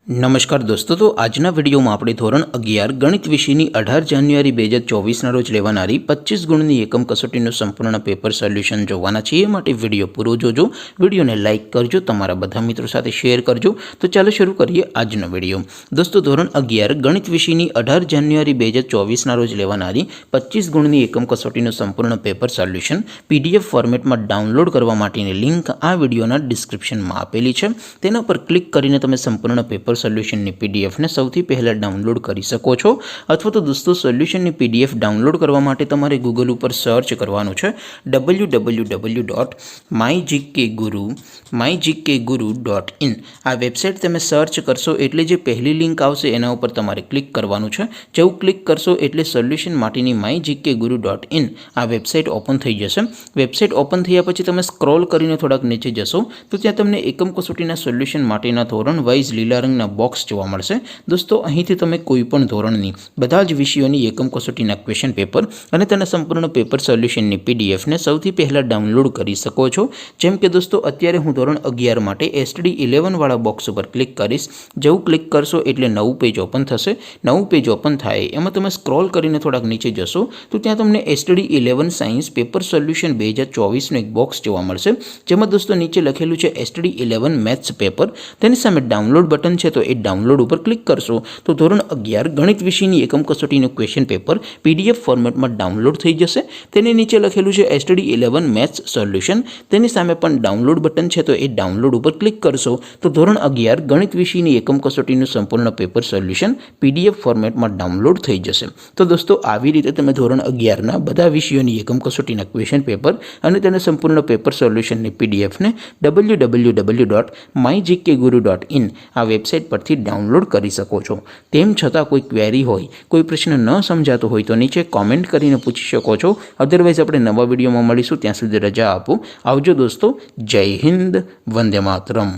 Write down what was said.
નમસ્કાર દોસ્તો, તો આજના વિડીયોમાં આપણે ધોરણ 11 ગણિત વિષયની 18 જાન્યુઆરી 2024ના રોજ લેવાનારી 25 ગુણની એકમ કસોટીનું સંપૂર્ણ પેપર સોલ્યુશન જોવાના છીએ। એ માટે વિડીયો પૂરો જોજો, વિડીયોને લાઇક કરજો, તમારા બધા મિત્રો સાથે શેર કરજો। તો ચાલો શરૂ કરીએ આજનો વિડીયો। દોસ્તો, ધોરણ 11 ગણિત વિષયની 18 જાન્યુઆરી 2024ના રોજ લેવાનારી 25 ગુણની એકમ કસોટીનું સંપૂર્ણ પેપર સોલ્યુશન PDF ફોર્મેટમાં ડાઉનલોડ કરવા માટેની લિંક આ વિડીયોના ડિસ્ક્રિપ્શનમાં આપેલી છે। તેના પર ક્લિક કરીને તમે સંપૂર્ણ પેપર સોલ્યુશનની PDF ને સૌથી પહેલાં ડાઉનલોડ કરી શકો છો। અથવા તો દોસ્તો, સોલ્યુશનની PDF ડાઉનલોડ કરવા માટે તમારે ગૂગલ ઉપર સર્ચ કરવાનું છે www.mygkguru.in। આ વેબસાઇટ તમે સર્ચ કરશો એટલે જે પહેલી લિંક આવશે એના ઉપર તમારે ક્લિક કરવાનું છે। જેવું ક્લિક કરશો એટલે સોલ્યુશન માટેની mygkguru.in આ વેબસાઇટ ઓપન થઈ જશે। વેબસાઇટ ઓપન થયા પછી તમે સ્ક્રોલ કરીને થોડાક નીચે જશો તો ત્યાં તમને એકમ કસોટીના સોલ્યુશન માટેના ધોરણ વાઇઝ લીલા રંગના બોક્સ જોવા મળશે। દોસ્તો, અહીંથી તમે કોઈપણ ધોરણની બધા જ વિષયોની એકમ કસોટીના ક્વેશ્ચન પેપર અને તેના સંપૂર્ણ પેપર સોલ્યુશનની PDF ને સૌથી પહેલાં ડાઉનલોડ કરી શકો છો। જેમ કે દોસ્તો, અત્યારે હું ધોરણ 11 માટે STD 11 વાળા બોક્સ ઉપર ક્લિક કરીશ। જેવું ક્લિક કરશો એટલે નવું પેજ ઓપન થશે। નવું પેજ ઓપન થાય એમાં તમે સ્ક્રોલ કરીને થોડાક નીચે જશો તો ત્યાં તમને STD 11 સાયન્સ પેપર સોલ્યુશન 2024નું એક બોક્સ જોવા મળશે, જેમાં દોસ્તો નીચે લખેલું છે STD 11 મેથ્સ પેપર। તેની સામે ડાઉનલોડ બટન છે, તો એ ડાઉનલોડ ઉપર ક્લિક કરશો તો ધોરણ 11 ગણિત વિષયની એકમ કસોટીનું ક્વેશ્ચન પેપર PDF ફોર્મેટમાં ડાઉનલોડ થઈ જશે। તેની નીચે લખેલું છે STD 11 મેથ્સ સોલ્યુશન। તેની સામે પણ ડાઉનલોડ બટન છે, તો એ ડાઉનલોડ ઉપર ક્લિક કરશો તો ધોરણ 11 ગણિત વિષયની એકમ કસોટીનું સંપૂર્ણ પેપર સોલ્યુશન PDF ફોર્મેટમાં ડાઉનલોડ થઈ જશે। તો દોસ્તો, આવી રીતે તમે ધોરણ 11ના બધા વિષયોની એકમ કસોટીના ક્વેશ્ચન પેપર અને તેના સંપૂર્ણ પેપર સોલ્યુશનની PDF ને www.mygkguru.in આ વેબસાઇટ પરથી ડાઉનલોડ કરી શકો છો। તેમ છતાં કોઈ ક્વેરી હોય, કોઈ પ્રશ્ન ન સમજાતો હોય તો નીચે કોમેન્ટ કરીને પૂછી શકો છો। અધરવાઇઝ આપણે નવા વિડીયોમાં મળીશું, ત્યાં સુધી રજા આપો। આવજો દોસ્તો, જય હિન્દ, વંદે માતરમ।